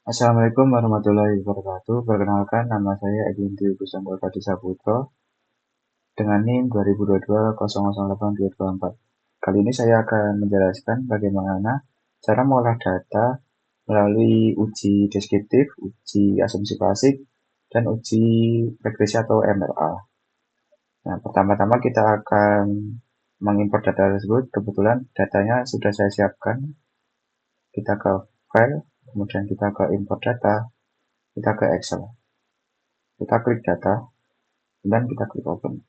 Assalamualaikum warahmatullahi wabarakatuh. Perkenalkan, nama saya Edi Kusambol Saputra dengan NIM 2022-008224. Kali ini saya akan menjelaskan bagaimana cara mengolah data melalui uji deskriptif, uji asumsi klasik, dan uji regresi atau MLA. Nah, pertama-tama kita akan mengimpor data tersebut. Kebetulan datanya sudah saya siapkan. Kita ke file, kemudian kita ke import data, kita ke Excel. Kita klik data, dan kita klik open.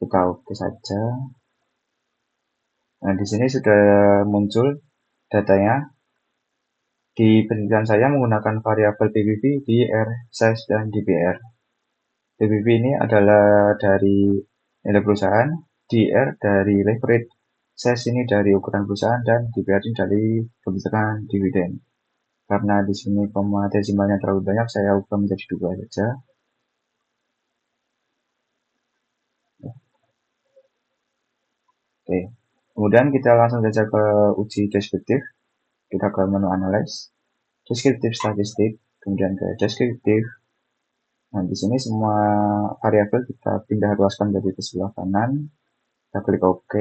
Kita oke saja. Nah, di sini sudah muncul datanya. Di penelitian saya menggunakan variabel PBB, DR, size, dan DBR. PBB ini adalah dari nilai perusahaan, DR dari leverage, size ini dari ukuran perusahaan, dan DBR ini dari pembentukan dividen. Karena di sini koma desimalnya terlalu banyak, saya ubah menjadi 2 saja. Oke. Kemudian kita langsung saja ke uji deskriptif. Kita ke menu analyze, deskriptif statistik, kemudian ke deskriptif. Nah, di sini semua variabel kita pindah ruaskan dari ke sebelah kanan. Kita klik OK.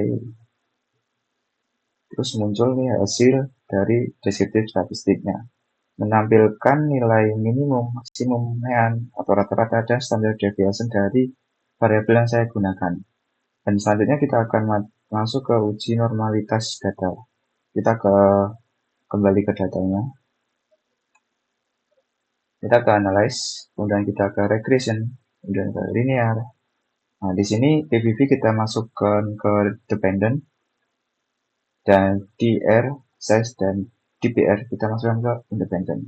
Terus muncul nih hasil dari deskriptif statistiknya. Menampilkan nilai minimum, maksimum, mean, atau rata-rata dan standar deviation dari variabel yang saya gunakan. Dan selanjutnya kita akan masuk ke uji normalitas data. Kita kembali ke datanya. Kita ke analyze, kemudian kita ke regression, kemudian ke linear. Nah, di sini PVV kita masukkan ke dependent, dan DR, size, dan DBR kita masukkan ke independent.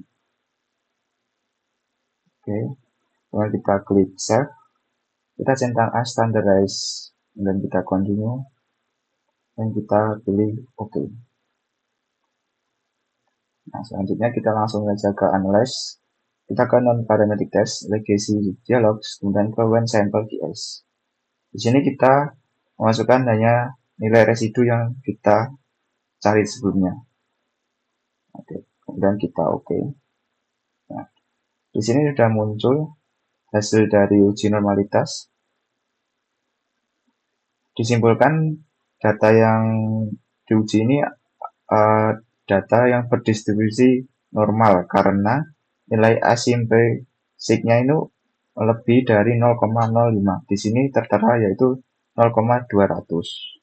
Oke, kemudian kita klik save, kita centang as standardize, dan kita continue, dan kita pilih OK. Nah, selanjutnya kita langsung saja ke analyze, kita ke non-parametric test, legacy dialogs, kemudian ke when sample DS. Di sini kita memasukkan hanya nilai residu yang kita cari sebelumnya. Oke, kemudian kita oke. Nah, di sini sudah muncul hasil dari uji normalitas. Disimpulkan data yang diuji ini data yang berdistribusi normal karena nilai asimptosiknya itu lebih dari 0,05. Di sini tertera yaitu 0,200.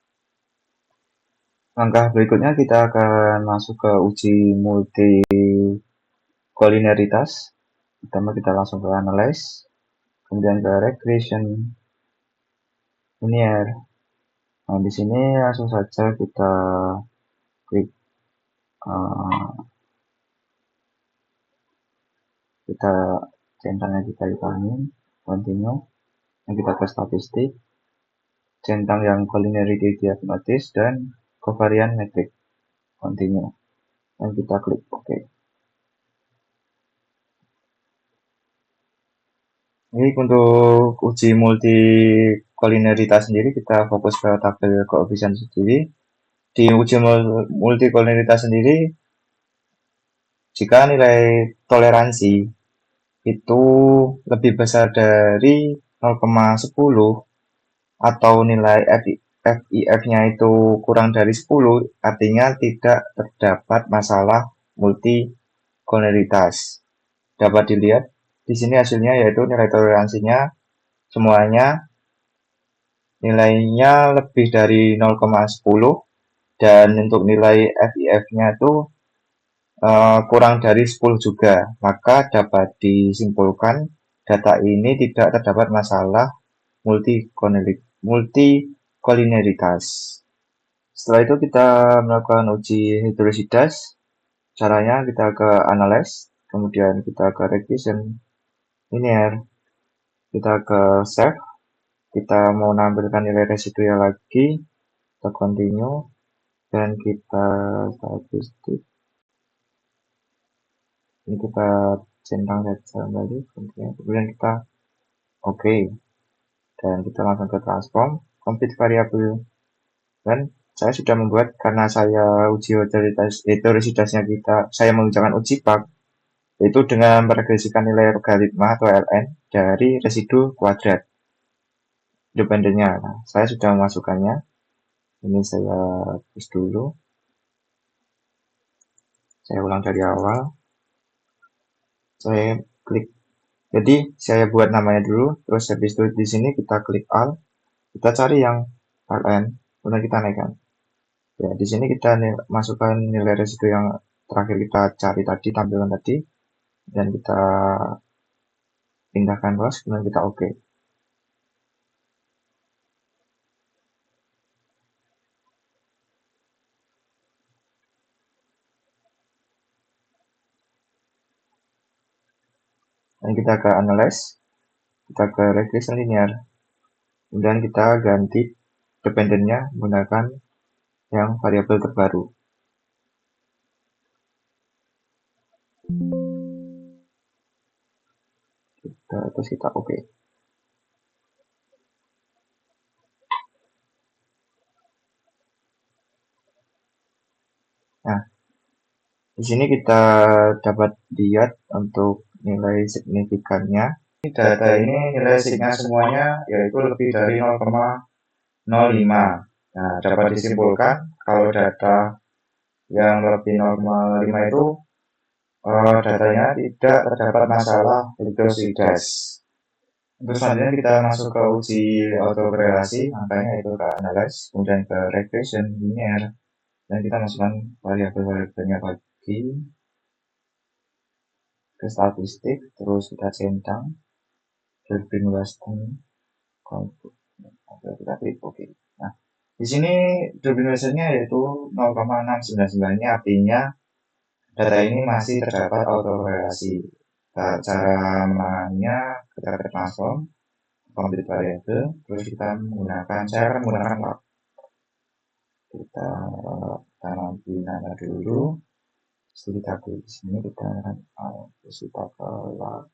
Langkah berikutnya kita akan masuk ke uji multi kolineritas. Pertama kita langsung ke analyze, kemudian ke regression, linear. Nah, di sini langsung saja kita klik kita centangnya kita hilangin, continue, dan kita ke statistik, centang yang collinearity diagnosis dan covariance metric, continue, dan kita klik OK. Ini untuk uji multi kolineritas sendiri kita fokus ke tabel koefisien sendiri. Di uji multi kolineritas sendiri, jika nilai toleransi itu lebih besar dari 0,10 atau nilai FIF-nya itu kurang dari 10, artinya tidak terdapat masalah multi kolineritas. Dapat dilihat di sini hasilnya yaitu nilai toleransinya semuanya nilainya lebih dari 0,10, dan untuk nilai FIF-nya itu kurang dari 10 juga. Maka dapat disimpulkan data ini tidak terdapat masalah multi-kolineritas. Setelah itu kita melakukan uji heterositas. Caranya kita ke analyze, kemudian kita ke regression, linear, kita ke save, kita mau menampilkan nilai residual lagi, kita continue, dan kita statistik. Ini kita centang saja kembali, kemudian kita OK, dan kita langsung ke transform, complete variable, dan saya sudah membuat, karena saya uji heterositasnya saya mengerjakan uji pak, yaitu dengan meregresikan nilai logaritma atau ln dari residu kuadrat independennya. Nah, saya sudah memasukkannya. Ini saya hapus dulu. Saya ulang dari awal. Saya klik. Jadi saya buat namanya dulu. Terus habis itu di sini kita klik Alt. Kita cari yang ln. Kemudian kita naikkan. Ya, di sini kita masukkan nilai residu yang terakhir kita cari tadi, tampilan tadi. Dan kita pindahkan luas. Kemudian kita OK. Dan kita ke Analyze. Kita ke Regression Linear. Kemudian kita ganti dependennya menggunakan yang variabel terbaru. Terus kita OK. Nah, di sini kita dapat lihat untuk nilai signifikannya. Data ini nilai signya semuanya yaitu lebih dari 0,05. Nah, dapat disimpulkan kalau data yang lebih 0,5 itu datanya tidak terdapat masalah heterositas. Untuk selanjutnya kita masuk ke uji autokorelasi, makanya itu ke analyze, kemudian ke regression linear, dan kita masukkan variabel-variabelnya lagi ke statistik, terus kita centang, turbine Weston, kita klik OK. Nah, di sini turbine Westonnya yaitu 0,699-nya, artinya data ini masih terdapat autokorelasi. Cara mainnya kita ke transform, complete variable, terus kita menggunakan, saya akan menggunakan log. Kita nanti nama dulu. Terus kita klik di sini, kita terus kita ke log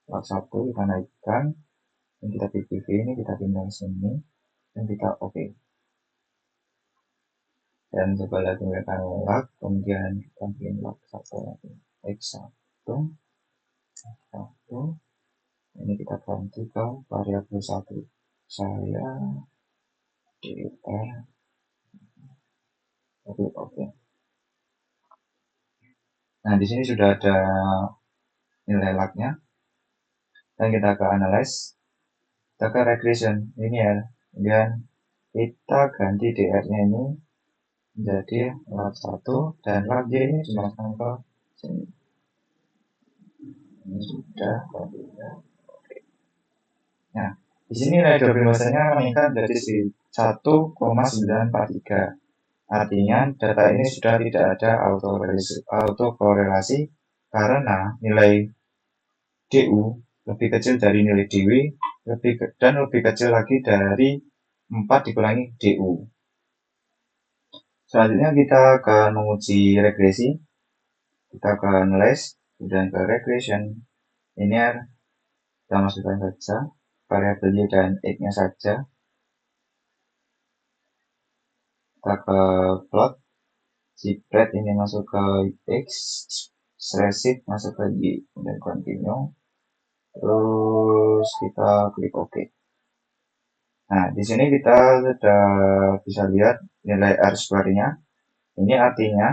1, kita naikkan, dan kita pilih ini, kita pindah ke sini, dan kita OK. Dan coba lagi menggunakan log, kemudian kita pilih log 1 lagi, x1, ini kita ganti ke variabel 1. Saya dr OK. Nah, di sini sudah ada nilai lognya. Dan kita ke analyze, kita ke regression linear, dan kita ganti dr-nya ini menjadi log 1 dan log y ini cuma ke sini. Ini sudah gantinya. Nah, di sini nilai dobrimosanya meningkat dari 1,943. Artinya data ini sudah tidak ada autokorelasi karena nilai DU lebih kecil dari nilai DW dan lebih kecil lagi dari 4 dikurangi DU. Selanjutnya kita akan menguji regresi. Kita ke analyze, kemudian ke regression linear. Kita masukkan saja variabel y dan x-nya saja. Kita ke plot, spread ini masuk ke x, spreadsheet masuk ke y, kemudian continue. Terus kita klik OK. Nah, di sini kita sudah bisa lihat nilai R-square-nya. Ini artinya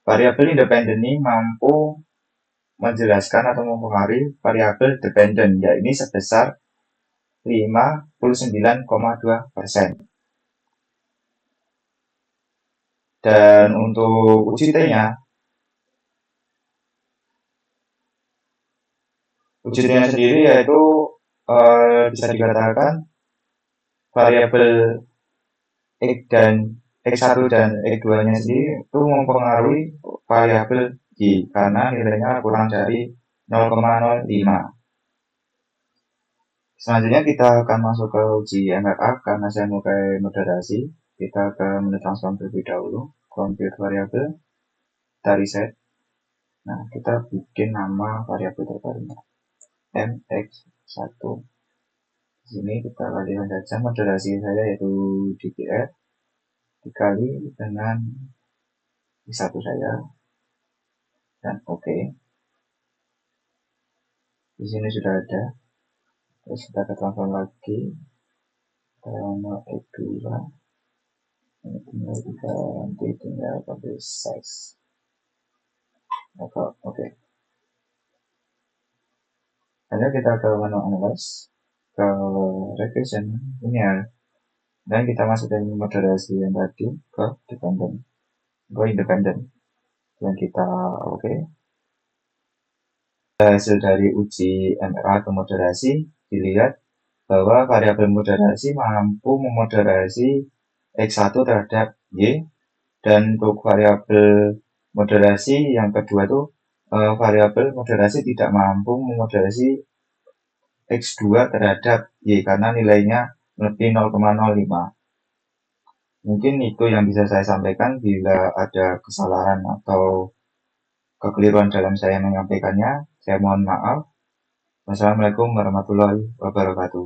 variabel independen ini mampu menjelaskan atau mempengaruhi variabel dependen, yaitu sebesar 59,2%. Dan untuk uji T-nya, uji T-nya sendiri yaitu bisa dikatakan variabel X dan X1 dan X2-nya sendiri itu mempengaruhi variabel Y karena nilainya kurang dari 0,05. Selanjutnya kita akan masuk ke uji MLA karena saya pakai moderasi. Kita ke menu transform terlebih dahulu, compute variabel, kita reset. Nah, kita bikin nama variabel terbarunya mx1 Di sini kita kalikan saja moderasi saya yaitu dpr dikali dengan I1 saya dan oke. Di sini sudah ada. Terus kita transform lagi karena E2 ini tinggal diganti, tinggal pakai size atau oke. Hanya kita ke menu analyze, ke regression ini ya, dan kita masukkan moderasi yang tadi ke independen dan kita oke. Hasil dari uji MRA atau moderasi dilihat bahwa variabel moderasi mampu memoderasi X1 terhadap Y, dan untuk variabel moderasi yang kedua itu variabel moderasi tidak mampu memoderasi X2 terhadap Y karena nilainya lebih 0,05. Mungkin itu yang bisa saya sampaikan. Bila ada kesalahan atau kekeliruan dalam saya menyampaikannya, saya mohon maaf. Wassalamualaikum warahmatullahi wabarakatuh.